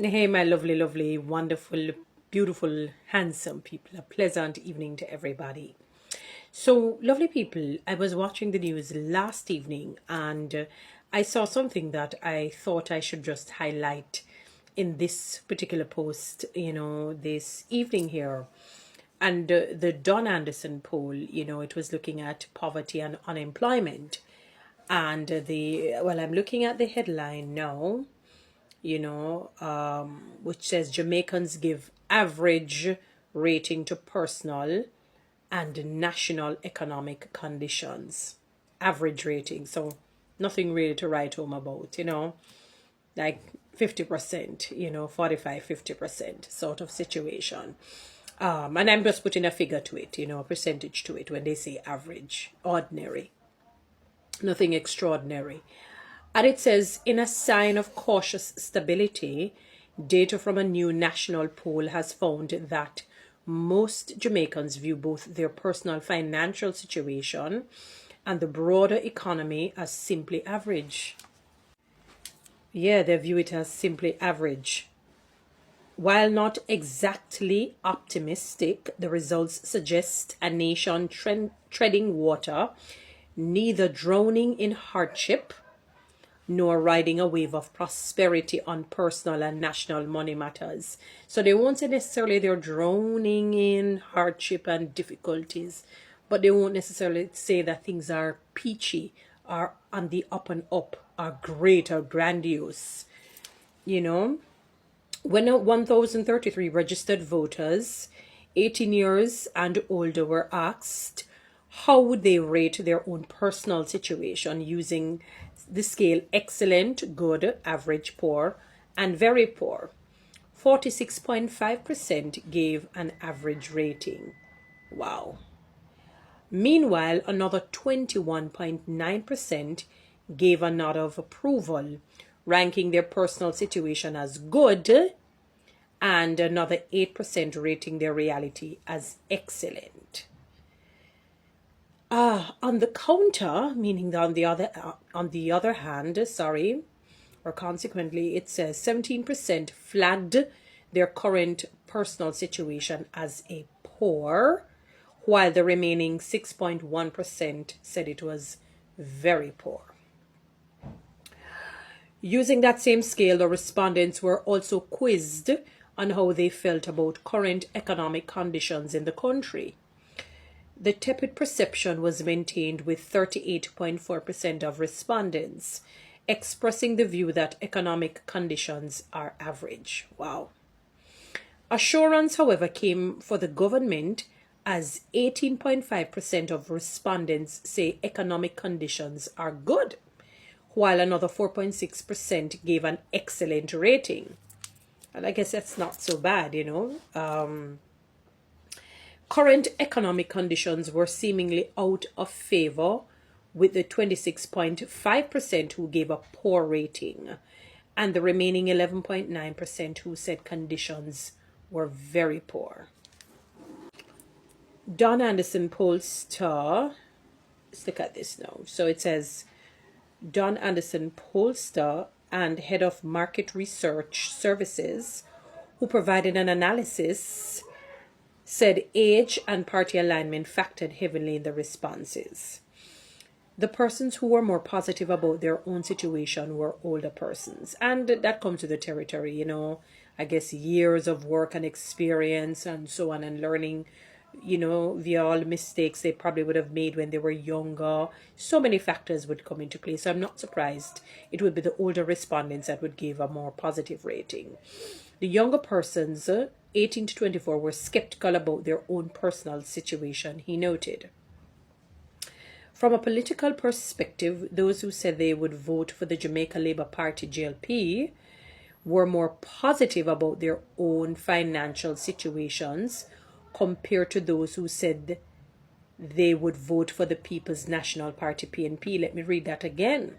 Hey, my lovely, lovely, wonderful, beautiful, handsome people. A pleasant evening to everybody. So, lovely people, I was watching the news last evening and I saw something that I thought I should just highlight in this particular post, this evening here. And the Don Anderson poll, it was looking at poverty and unemployment. And I'm looking at the headline now, which says Jamaicans give average rating to personal and national economic conditions. Average rating. So nothing really to write home about, like 50%, 45, 50% sort of situation. And I'm just putting a figure to it, a percentage to it when they say average, ordinary, nothing extraordinary. And it says, in a sign of cautious stability, data from a new national poll has found that most Jamaicans view both their personal financial situation and the broader economy as simply average. Yeah, they view it as simply average. While not exactly optimistic, the results suggest a nation treading water, neither drowning in hardship nor riding a wave of prosperity on personal and national money matters. So they won't say necessarily they're drowning in hardship and difficulties, but they won't necessarily say that things are peachy, are on the up and up, are great or grandiose. You know, when 1,033 registered voters, 18 years and older, were asked how would they rate their own personal situation using the scale excellent, good, average, poor, and very poor, 46.5% gave an average rating. Wow. Meanwhile, another 21.9% gave a nod of approval, ranking their personal situation as good, and another 8% rating their reality as excellent. On the counter, meaning on the other hand, or consequently, it says 17% flagged their current personal situation as a poor, while the remaining 6.1% said it was very poor. Using that same scale, the respondents were also quizzed on how they felt about current economic conditions in the country. The tepid perception was maintained with 38.4% of respondents expressing the view that economic conditions are average. Wow. Assurance, however, came for the government as 18.5% of respondents say economic conditions are good, while another 4.6% gave an excellent rating. And I guess that's not so bad, Current economic conditions were seemingly out of favor, with the 26.5% who gave a poor rating and the remaining 11.9% who said conditions were very poor. Don Anderson pollster, let's look at this now. So it says Don Anderson pollster and head of market research services, who provided an analysis, said age and party alignment factored heavily in the responses. The persons who were more positive about their own situation were older persons. And that comes to the territory, I guess years of work and experience and so on, and learning, via all the mistakes they probably would have made when they were younger. So many factors would come into play. So I'm not surprised it would be the older respondents that would give a more positive rating. The younger persons, 18 to 24, were skeptical about their own personal situation, he noted. From a political perspective, those who said they would vote for the Jamaica Labour Party JLP were more positive about their own financial situations compared to those who said they would vote for the People's National Party PNP. Let me read that again.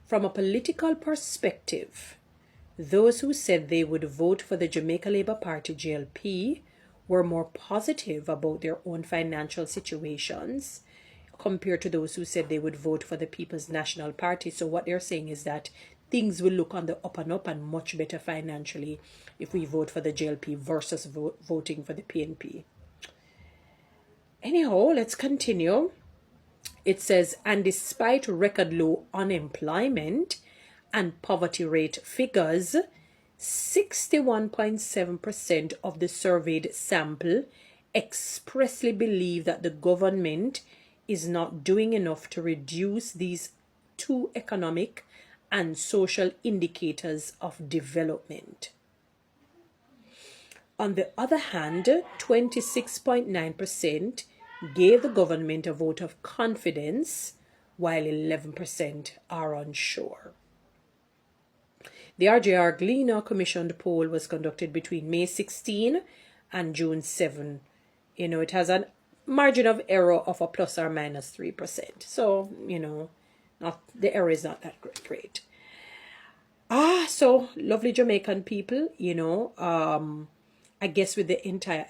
From a political perspective, those who said they would vote for the Jamaica Labour Party JLP were more positive about their own financial situations compared to those who said they would vote for the People's National Party. So what they're saying is that things will look on the up and up and much better financially if we vote for the JLP versus voting for the PNP. Anyhow, let's continue. It says, and despite record low unemployment and poverty rate figures, 61.7% of the surveyed sample expressly believe that the government is not doing enough to reduce these two economic and social indicators of development. On the other hand, 26.9% gave the government a vote of confidence, while 11% are unsure. The RJR Gleaner commissioned poll was conducted between May 16 and June 7. It has a margin of error of a plus or minus 3%. So, the error is not that great. So lovely Jamaican people, I guess with the entire,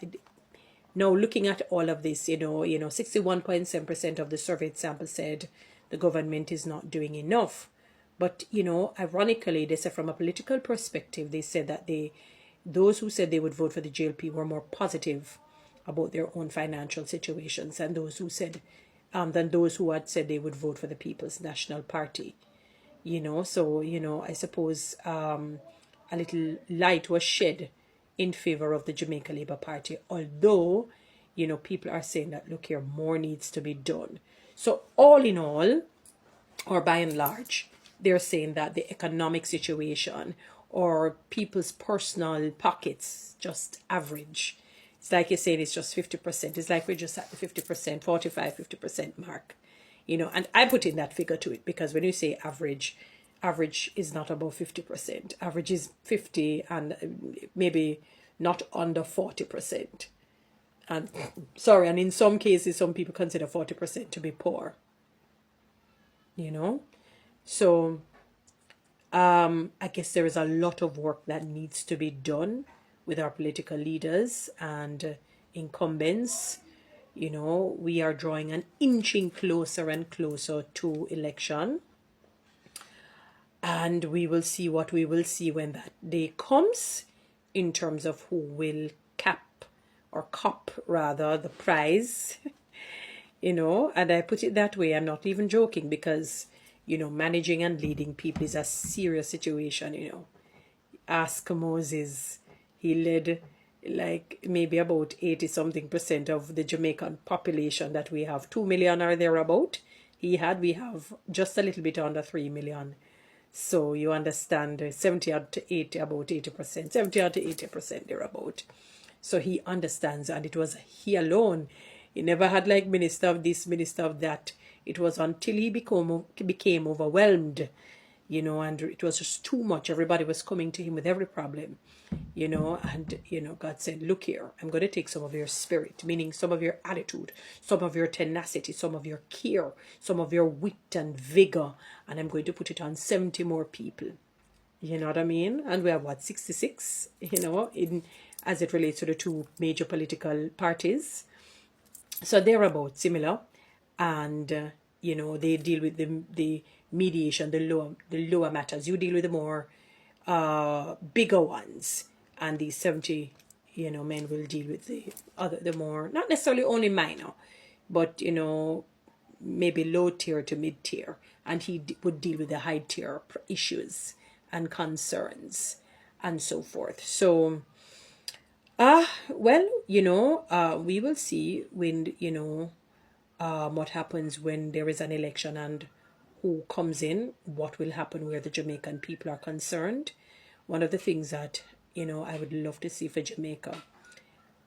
now looking at all of this, 61.7% of the surveyed sample said the government is not doing enough. But, ironically, they said from a political perspective, they said that those who said they would vote for the JLP were more positive about their own financial situations than those who had said they would vote for the People's National Party. So, I suppose a little light was shed in favor of the Jamaica Labour Party, although, people are saying that, look here, more needs to be done. So all in all, or by and large, they're saying that the economic situation or people's personal pockets just average. It's like you're saying it's just 50%. It's like we're just at the 50%, 50% mark. And I put in that figure to it because when you say average is not above 50%. Average is 50 and maybe not under 40%. And in some cases, some people consider 40% to be poor. So I guess there is a lot of work that needs to be done with our political leaders and incumbents. We are drawing an inching closer and closer to election. And we will see what we will see when that day comes in terms of who will cop the prize. And I put it that way. I'm not even joking because, managing and leading people is a serious situation, Ask Moses. He led like maybe about 80-something% of the Jamaican population that we have. 2 million or thereabout. We have just a little bit under 3 million. So you understand 70 to 80, about 80%, 70 to 80% thereabout. So he understands, and it was he alone. He never had like minister of this, minister of that. It was until he became overwhelmed, and it was just too much. Everybody was coming to him with every problem, and, God said, look here, I'm going to take some of your spirit, meaning some of your attitude, some of your tenacity, some of your care, some of your wit and vigor, and I'm going to put it on 70 more people. You know what I mean? And we have 66, as it relates to the two major political parties. So they're about similar, and they deal with the mediation, the lower matters. You deal with the more bigger ones, and these 70 men will deal with the more, not necessarily only minor, but maybe low tier to mid tier, and he would deal with the high tier issues and concerns and so forth. So we will see when what happens when there is an election and who comes in, what will happen where the Jamaican people are concerned. One of the things that, I would love to see for Jamaica,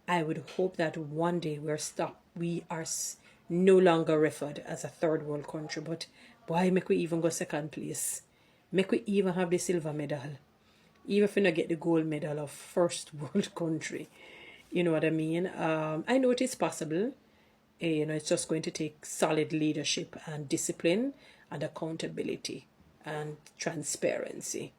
I would hope that one day we are no longer referred as a third world country, but why make we even go second place? Make we even have the silver medal, even if we not get the gold medal of first world country. You know what I mean? I know it is possible. It's just going to take solid leadership and discipline and accountability and transparency,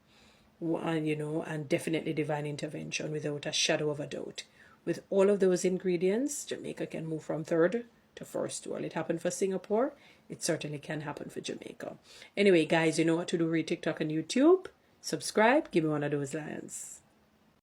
and definitely divine intervention without a shadow of a doubt. With all of those ingredients, Jamaica can move from third to first world. It happened for Singapore. it certainly can happen for Jamaica. Anyway, guys, you know what to do. Read TikTok and YouTube. Subscribe. Give me one of those lions.